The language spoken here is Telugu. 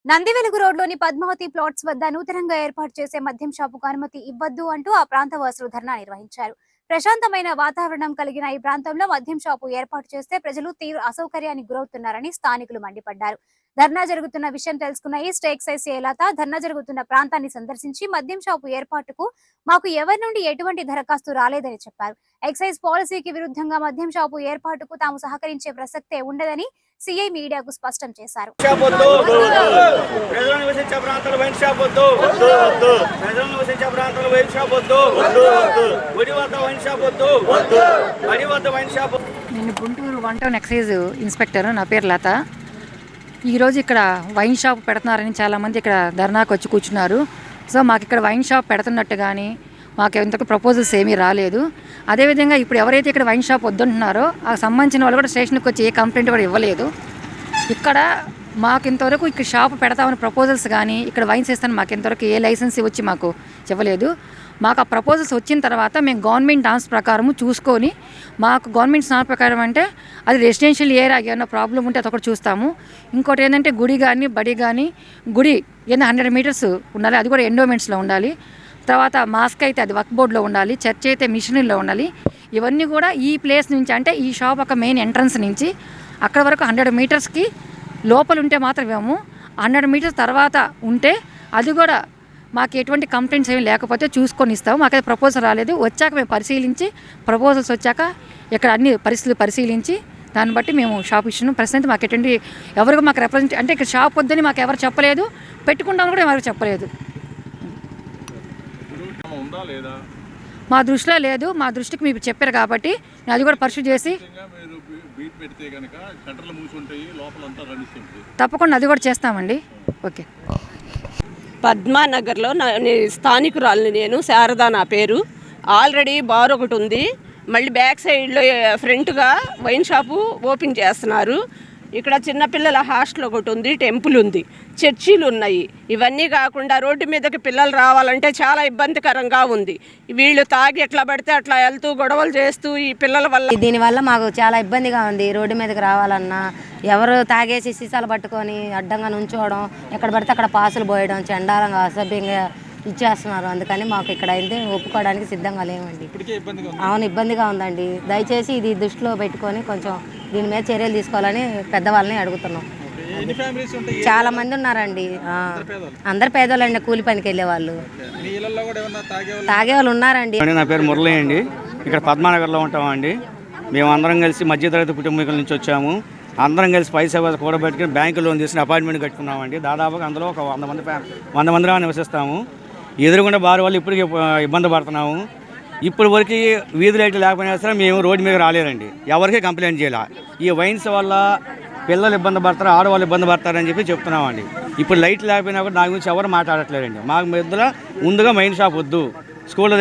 నందివెలుగు రోడ్లోని పద్మావతి ప్లాట్స్ వద్ద నూతనంగా ఏర్పాటు చేసే మద్యం షాపుకు అనుమతి ఇవ్వద్దు అంటూ ఆ ప్రాంత వాసులు ధర్నా నిర్వహించారు. ప్రశాంతమైన వాతావరణం కలిగిన ఈ ప్రాంతంలో మద్యం షాపు ఏర్పాటు చేస్తే ప్రజలు తీవ్ర అసౌకర్యానికి గురవుతున్నారని స్థానికులు మండిపడ్డారు. ధర్నా జరుగుతున్న విషయం తెలుసుకున్న ఈస్ట్ ఎక్సైజ్ లత ధర్నా జరుగుతున్న ప్రాంతాన్ని సందర్శించి మద్యం షాపు ఏర్పాటుకు మాకు ఎవరి నుండి ఎటువంటి దరఖాస్తు రాలేదని చెప్పారు. ఎక్సైజ్ పాలసీకి విరుద్ధంగా మద్యం షాపు ఏర్పాటుకు తాము సహకరించే ప్రసక్తే ఉండదని సిఐ మీడియాకు స్పష్టం చేశారు. నేను గుంటూరు 1 టౌన్ ఎక్సైజ్ ఇన్స్పెక్టర్. నా పేరు లత. ఈరోజు ఇక్కడ వైన్ షాప్ పెడుతున్నారని చాలామంది ఇక్కడ ధర్నాకు వచ్చి కూర్చున్నారు. సో మాకు ఇక్కడ వైన్ షాప్ పెడుతున్నట్టు కానీ మాకు ఇంతకు ప్రపోజల్స్ ఏమీ రాలేదు. అదేవిధంగా ఇప్పుడు ఎవరైతే ఇక్కడ వైన్ షాప్ వద్దంటున్నారో ఆ సంబంధించిన వాళ్ళు కూడా స్టేషన్కి వచ్చి ఏ కంప్లైంట్ కూడా ఇవ్వలేదు. ఇక్కడ మాకు ఇంతవరకు ఇక్కడ షాప్ పెడతామని ప్రపోజల్స్ కానీ ఇక్కడ వైన్స్ ఇస్తాను మాకు ఇంతవరకు ఏ లైసెన్స్ వచ్చి మాకు ఇవ్వలేదు. మాకు ఆ ప్రపోజల్స్ వచ్చిన తర్వాత మేము గవర్నమెంట్ నామ్స్ ప్రకారము చూసుకొని మాకు గవర్నమెంట్ నామ్స్ ప్రకారం అంటే అది రెసిడెన్షియల్ ఏరియా ఏమైనా ప్రాబ్లం ఉంటే అది ఒకటి చూస్తాము. ఇంకోటి ఏంటంటే గుడి కానీ బడి కానీ గుడి ఏదైనా 100 మీటర్స్ ఉండాలి, అది కూడా ఎండోమెంట్స్లో ఉండాలి. తర్వాత మాస్క్ అయితే అది వర్క్ బోర్డ్లో ఉండాలి, చర్చ్ అయితే మిషనరీలో ఉండాలి. ఇవన్నీ కూడా ఈ ప్లేస్ నుంచి అంటే ఈ షాప్ ఒక మెయిన్ ఎంట్రన్స్ నుంచి అక్కడ వరకు 100 మీటర్స్కి లోపల ఉంటే మాత్రం మేము 100 మీటర్స్ తర్వాత ఉంటే అది కూడా మాకు ఎటువంటి కంప్లైంట్స్ ఏమి లేకపోతే చూసుకొని ఇస్తాము. మాకైతే ప్రపోజల్ రాలేదు. వచ్చాక మేము పరిశీలించి ప్రపోజల్స్ వచ్చాక ఇక్కడ అన్ని పరిస్థితులు పరిశీలించి దాన్ని బట్టి మేము షాప్ ఇచ్చినాం. ప్రస్తుతం మాకు ఎటువంటి ఎవరికి మాకు రిప్రజెంట్ అంటే ఇక్కడ షాప్ వద్దని మాకు ఎవరు చెప్పలేదు, పెట్టుకుంటామని కూడా ఎవరికి చెప్పలేదు. మా దృష్టిలో లేదు, మా దృష్టికి మీరు చెప్పారు కాబట్టి అది కూడా పర్సూ చేసి తప్పకుండా అది కూడా చేస్తామండి. ఓకే. పద్మానగర్లో స్థానికురాలని నేను. శారదా నా పేరు. ఆల్రెడీ బార్ ఒకటి ఉంది, మళ్ళీ బ్యాక్ సైడ్లో ఫ్రంట్గా వైన్ షాపు ఓపెన్ చేస్తున్నారు. ఇక్కడ చిన్నపిల్లల హాస్టల్ ఒకటి ఉంది, టెంపుల్ ఉంది, చర్చీలు ఉన్నాయి. ఇవన్నీ కాకుండా రోడ్డు మీదకి పిల్లలు రావాలంటే చాలా ఇబ్బందికరంగా ఉంది. వీళ్ళు తాగి ఎట్లా పడితే అట్లా వెళ్తూ గొడవలు చేస్తూ ఈ పిల్లల వల్ల దీనివల్ల మాకు చాలా ఇబ్బందిగా ఉంది. రోడ్డు మీదకి రావాలన్నా ఎవరు తాగేసి సీసాలు పట్టుకొని అడ్డంగా నుంచోవడం, ఎక్కడ పడితే అక్కడ పాసులు పోయడం, చండాలంగా అసభ్యంగా ఇచ్చేస్తున్నారు. అందుకని మాకు ఇక్కడ అయితే ఒప్పుకోవడానికి సిద్ధంగా లేవండి. అవును, ఇబ్బందిగా ఉందండి. దయచేసి ఇది దృష్టిలో పెట్టుకొని కొంచెం దీని మీద చర్యలు తీసుకోవాలని పెద్దవాళ్ళని అడుగుతున్నాం. చాలా మంది ఉన్నారండి. అందరు పేదవాళ్ళండి, కూలి పనికి వెళ్ళే వాళ్ళు, తాగే వాళ్ళు ఉన్నారండి. నా పేరు మురళి అండి. ఇక్కడ పద్మానగర్లో ఉంటామండి. మేము అందరం కలిసి మధ్యతరగతి కుటుంబీకుల నుంచి వచ్చాము. అందరం కలిసి పైసా కూడబెట్టుకుని బ్యాంకు లోన్ తీసుకుని అపార్ట్మెంట్ కట్టుకున్నామండి. దాదాపుగా అందులో ఒక 100 మంది నివసిస్తాము. ఎదురుగుండా బారు వాళ్ళు ఇప్పటికీ ఇబ్బంది పడుతున్నాము. ఇప్పుడు వరకు వీధి లైట్లు లేకపోయినా సరే మేము రోడ్డు మీద రాలేదండి, ఎవరికి కంప్లైంట్ చేయాలి. ఈ వైన్స్ వల్ల పిల్లలు ఇబ్బంది పడతారు, ఆడవాళ్ళు ఇబ్బంది పడతారని చెప్పి చెప్తున్నామండి. ఇప్పుడు లైట్లు లేకపోయినా కూడా దాని గురించి ఎవరు మాట్లాడట్లేదండి. మాకు మధ్యలో ముందుగా వైన్ షాప్ వద్దు, స్కూల్